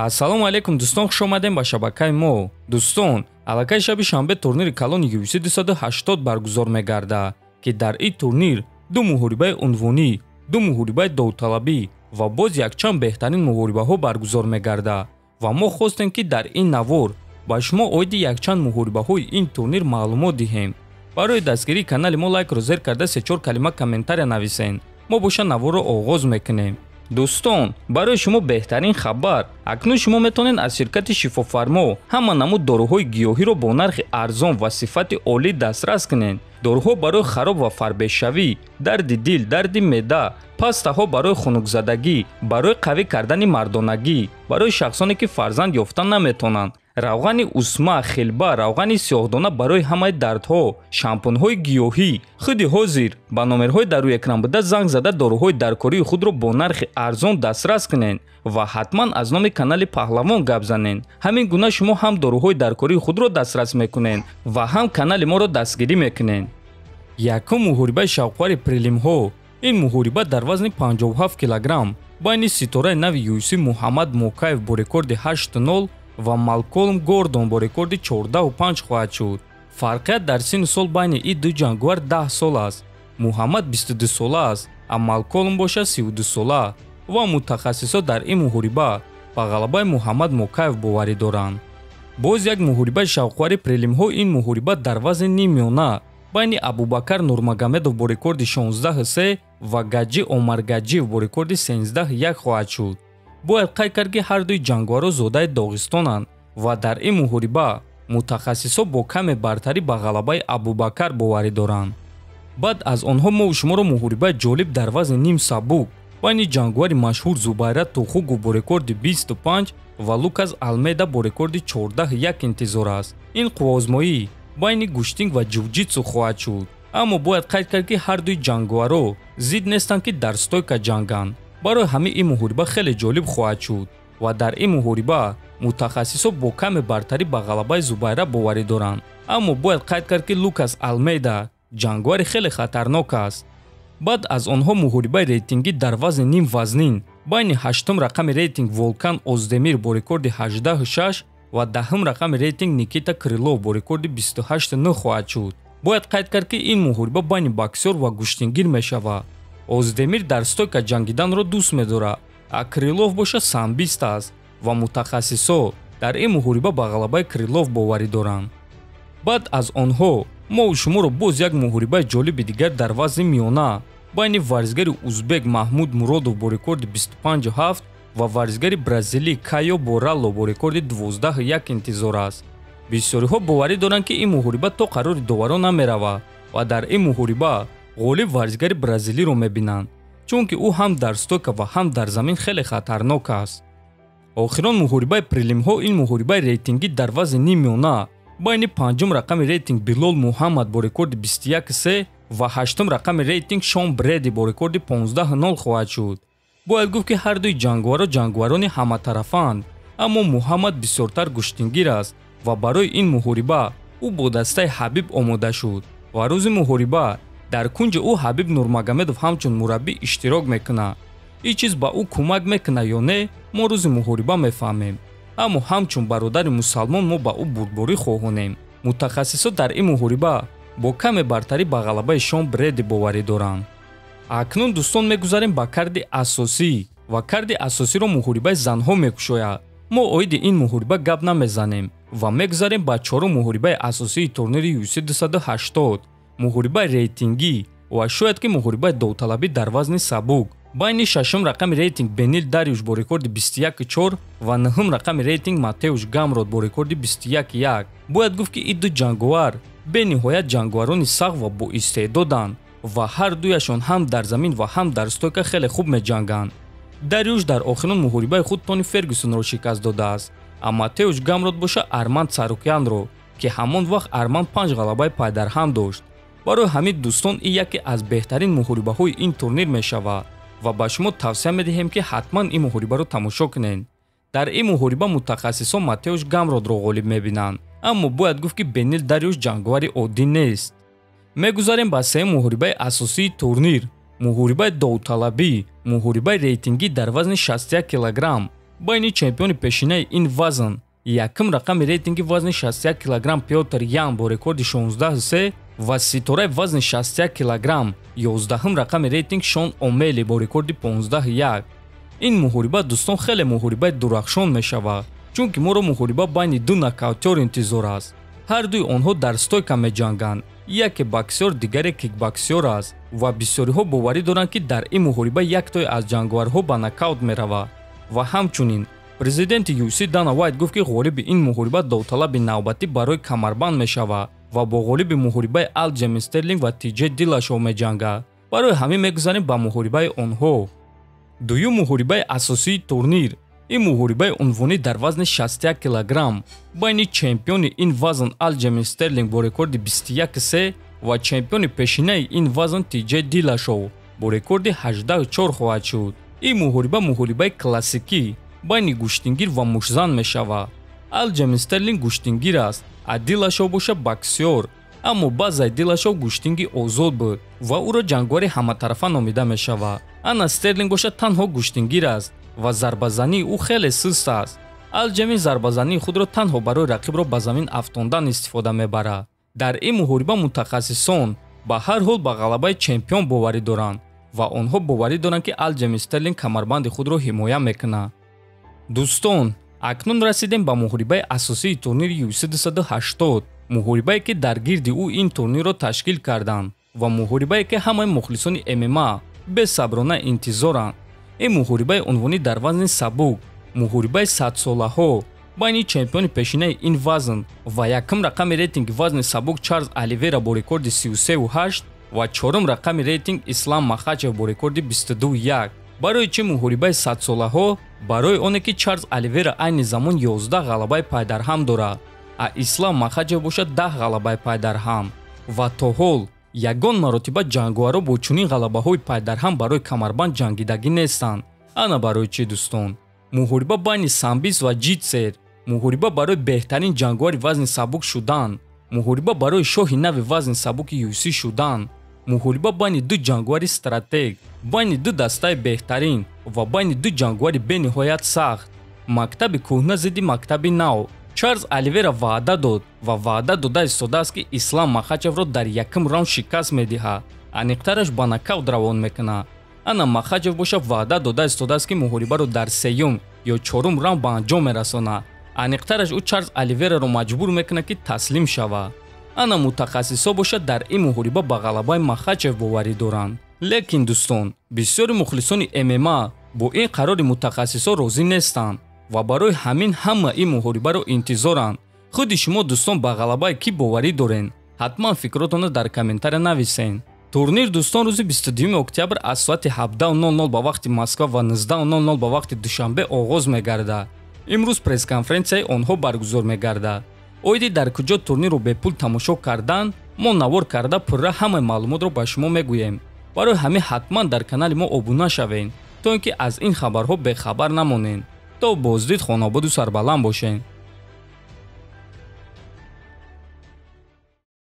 Ассалому алейкум дӯстон, хуш омадем ба шабакаи мо. Дӯстон, аллакай шаби шанбе турнири калони UFC 280 баргузор мегардад ки дар ин турнир ду муҳорибаи унвонӣ, ду муҳорибаи довталабӣ ва боз якчанд беҳтарин муҳорибаҳо баргузор мегардад ва мо хостем ки дар ин навор ба шумо оиди якчанд муҳорибаҳои ин турнир маълумот диҳем. Барои дастгирии канали мо лайкро зер карда 3-4 калима комментария нависен. Мо боша наворро оғоз мекунем. Дӯстон, барои шумо беҳтарин хабар, акнун шумо метавонед аз ширкати шифофармо ҳама намуд доруҳои гиёҳиро бо нархи арзон ва сифати олӣ дастрас кунед. Доруҳо барои хароб ва фарбешавӣ, дарди дил, дарди меъда, пастаҳо барои хунукзадагӣ, барои қавӣ кардани мардонагӣ, барои шахсоне ки фарзанд ёфта наметавонанд, равғани усма, хилба, равғани сиёҳдона барои ҳамаи дардҳо, шампунҳои гиёҳӣ. Худи ҳозир ба номерҳои дар рӯи экран буда занг зада доруҳои даркории худро бо нархи арзон дастрас кунед ва ҳатман аз номи канали Паҳлавон гап занед. Ҳамин гуна шумо ҳам доруҳои даркории худро дастрас мекунед ва ҳам канали моро дастгирӣ мекунед. Якум муҳорибаи шавқвари прелимҳо. Ин муҳориба дар вазни 57 килограмм байни ситораи нави UFC Муҳаммад Мокаев бо рекорди 8-0 ва Малколм Гордон бо рекорди 14-5 хоҳад шуд. Фарқият дар синни сол байни ин ду ҷангувар 10 сол аст. Муҳаммад 22 сола аст, а Малколм бошад 32 сола ва мутахассисот дар ин муҳориба ба ғалабаи Муҳаммад Мокаев боварӣ доранд. Боз як муҳорибаи шавқвари прелимҳо. Ин муҳориба дар вазни нимёна байни Абубакар Нурмагомедов бо рекорди 16-3 ва Гаджи Омаргаджиев бо рекорди 13-1 хоҳад шуд. Бояд қайд кард ки ҳар дуи ҷангуваро зодаи Доғистонанд ва дар ин муҳориба мутахассисот бо каме бартарӣ ба ғалабаи Абубакар боварӣ доранд. Баъд аз онҳо мо шуморо муҳорибаи ҷолиб дар вазни ним сабук байни ҷангувари машҳур Зубайра Тухугу бо рекорди 25 ва Лукас Алмейда бо рекорди 14-1 интизор аст. Ин қуввозмоӣ байни гуштинг ва ҷувҷитсу хоҳад шуд. Аммо бояд қайд кард ки ҳар дуи ҷангуваро зид нестанд ки дар стойка ҷанганд. Барои ҳамин ин муҳориба хеле ҷолиб хоҳад шуд ва дар ин муҳориба мутахассисот бо каме бартарӣ ба ғалабаи Зубайра боварӣ доранд. Аммо бояд қайд кард ки Лукас Алмейда ҷангувари хеле хатарнок аст. баъд аз онҳо муҳорибаи рейтингӣ дар вазни ним вазнин байни 8-ум рақами рейтинг Волкан Оздемир бо рекорди 18-6 ва 10-ум рақами рейтинг Никита Крилов бо рекорди 28-9 хоҳад шуд. Бояд қайд кард ки ин муҳориба байни боксёр ва гуштингир мешавад. Оздемир дар стойка ҷангиданро дӯст медорад, а Крилов боша самбист аст ва мутахассисот дар ин муҳориба ба ғалабаи Крилов боварӣ доранд. баъд аз онҳо мо шуморо боз як муҳорибаи ҷолиби дигар дар вазни миёна байни варзигари узбек Маҳмуд Муродов бо рекорди 25-7 ва варзигари бразилӣ Кайо Боралло бо рекорди 12-1 интизор аст. бисёриҳо боварӣ доранд ки ин муҳориба то қарори доварон намеравад ва дар ин муҳориба ғолиб варзигари бразилиро мебинанд, чунки ӯ ҳам дар стойка ва ҳам дар замин хеле хатарнок аст. охирон муҳорибаи прелимҳо. Ин муҳорибаи рейтингӣ дар вазни нимёна байни 5-ум рақами рейтинг Билол Муҳаммад бо рекорди 21-3 ва 8-ум рақами рейтинг Шон Бреди бо рекорди 15-0 хоҳад шуд. бояд гуфт ки ҳар дуи ҷангуваро ҷангуварони ҳаматарафанд, аммо Муҳаммад бисёртар гуштингир аст ва барои ин муҳориба ӯ бо дастаи Ҳабиб омода шуд ва рӯзи муҳориба дар кунҷи ӯ Ҳабиб Нурмагомедов ҳамчун мураббӣ иштирок мекунад. ин чиз ба ӯ кӯмак мекунад ё не, мо рӯзи муҳориба мефаҳмем, аммо ҳамчун бародари мусалмон мо ба ӯ бурдборӣ хоҳонем. мутахассисот дар ин муҳориба бо каме бартарӣ ба ғалабаи Шон Бреди боварӣ доранд. акнун дӯстон мегузарем ба карди асосӣ ва карди асосиро муҳорибаи занҳо мекушояд. мо оиди ин муҳориба гап намезанем ва мегузарем ба чорум муҳорибаи асосии турнири UFC 280, муҳорибаи рейтингӣ ва шояд ки муҳорибаи довталабӣ дар вазни сабук байни 6-ум рақами рейтинг Бенил Дарюш бо рекорди 21-4 ва 9-ум рақами рейтинг Матеуш Гамрот бо рекорди 21-1. бояд гуфт ки ин ду ҷангувар бениҳоят ҷангуварони сахт ва боистеъдоданд ва ҳар дуяшон ҳам дар замин ва ҳам дар стойка хеле хуб меҷанганд. Дарюш дар охирон муҳорибаи худ Тони Фергюсонро шикаст додааст, а Матеуш Гамрот боша Арманд Сарукянро, ки ҳамон вақт Арманд 5 ғалабаи пайдарҳам дошт. барои ҳамин дӯстон ин яке аз беҳтарин муҳорибаҳои ин турнир мешавад ва ба шумо тавсия медиҳем ки ҳатман ин муҳорибаро тамошо кунед. дар ин муҳориба мутахассисон Матеуш Гамротро ғолиб мебинанд, аммо бояд гуфт ки Бенил Дарюш ҷангувари оддӣ нест. мегузарем ба сеюм муҳорибаи асосии турнир, муҳорибаи довталабӣ, муҳорибаи рейтингӣ дар вазни 61 килограмм байни чемпиони пешинаи ин вазн якм рақами рейтинги вазни 61 кг Пётр Ян бо рекорди 16-3 ва ситораи вазни 61 кг 11-ум рақами рейтинг Шон Омели бо рекорди 15-1. ин муҳориба дӯстон хеле муҳорибаи дурахшон мешавад, чунки моро муҳориба байни ду нокаутёр интизор аст. ҳар дуи онҳо дар стойка меҷанганд, яке боксёр дигаре кикбоксёр аст ва бисёриҳо боварӣ доранд ки дар ин муҳориба яктое аз ҷанговарҳо ба нокаут меравад. ва ҳамчунин президенти UFC Дана Вайт гуфт ки ғолиби ин муҳориба довталаби навбатӣ барои камарбанд мешавад ва бо ғолиби муҳорибаи Алҷейм Стерлинг ва TJ Диллашов меҷангад. барои ҳамин мегузарем ба муҳорибаи онҳо. дуюм муҳорибаи асосии турнир. ин муҳорибаи унвонӣ дар вазни 61 кг байни чемпиони ин вазн Алҷейм Стерлинг бо рекорди 21-3 ва чемпиони пешинаи ин вазн TJ Диллашов бо рекорди 18-4 хоҳад шуд. ин муҳориба муҳорибаи классикӣ байни гӯштингир ва мушзан мешавад. Алҷейм Стерлинг гӯштингир аст, а Диллашов боша боксёр, аммо баъзаи Диллашов гӯштинги озод буд ва ӯро ҷангвари ҳаматарафа номида мешавад. ана Стерлинг боша танҳо гӯштингир аст ва зарбазании ӯ хеле суст аст. Алҷейм зарбазании худро танҳо барои рақибро ба замин афтондан истифода мебарад. дар ин муҳориба мутахассисон ба ҳар ҳол ба ғалабаи чемпион боварӣ доранд ва онҳо боварӣ доранд ки Алҷейм Стерлинг камарбанди худро ҳимоя мекунад. дӯстон, акнун расидем ба муҳорибаи асосии турнири UFC 280, муҳорибае ки дар гирди ӯ ин турнирро ташкил карданд ва муҳорибае ки ҳамаи мухлисони MMA бесаброна интизоранд. ин муҳорибаи унвонӣ дар вазни сабук, муҳорибаи 100-солаҳо байни чемпиони пешинаи ин вазн ва якум рақами рейтинги вазни сабук Чарлз Оливера бо рекорди 33-8 ва чорум рақами рейтинг Ислам Махачев бо рекорди 22-1. барои чӣ муҳорибаи 100-солаҳо? барои оне ки Чарлз Оливера айни замон 11 ғалабаи пайдарҳам дорад, а Ислам Махачев бошад 10 ғалабаи пайдарҳам ва то ҳол ягон маротиба ҷанговаро бо чунин ғалабаҳои пайдарҳам барои камарбанд ҷангидагӣ нестанд. ана барои чӣ дӯстон? муҳориба байни Самбис ва Ҷитсер, муҳориба барои беҳтарин ҷанговари вазни сабук шудан, муҳориба барои шоҳи нави вазни сабуки UFC шудан, муҳориба байни ду ҷанговари стратег, байни ду дастаи беҳтарин ва байни ду ҷанговари бениҳоят сахт. мактаби кӯҳна зидди мактаби нав. Чарлз Оливера ваъда дод ва ваъда дода истодааст ки Ислам Махачевро дар якум раунд шикаст медиҳад, аниқтараш ба нокаут равон мекунад. ана Махачев боша ваъда дода истодааст ки муҳорибаро дар сеюм ё чорум раунд ба анҷом мерасонад, аниқтараш ӯ Чарлз Оливераро маҷбур мекунад ки таслим шавад. ана мутахассисо бошад дар ин муҳориба ба ғалабаи Махачев боварӣ доранд. лекин дӯстон, бисёри мухлисони MMA бо ин қарори мутахассисо розӣ нестанд ва барои ҳамин ҳама ин муҳорибаро интизоранд. худи шумо дӯстон ба ғалабаи кӣ боварӣ дорен? ҳатман фикротонро дар комментария нависен. турнир дӯстон рӯзи 22 октябр аз соати 17:00 ба вақти Москва ва 19:00 ба вақти душанбе оғоз мегардад. имрӯз пресс-конференсияи онҳо баргузор мегардад. оиди дар куҷо турнирро бепул тамошо кардан, мо навор карда пурра ҳамаи маълумотро ба шумо мегӯем. барои ҳамин ҳатман дар канали мо обуна шавен, то ин ки аз ин хабарҳо бехабар намонен. то боздид хонободу сарбаланд бошен.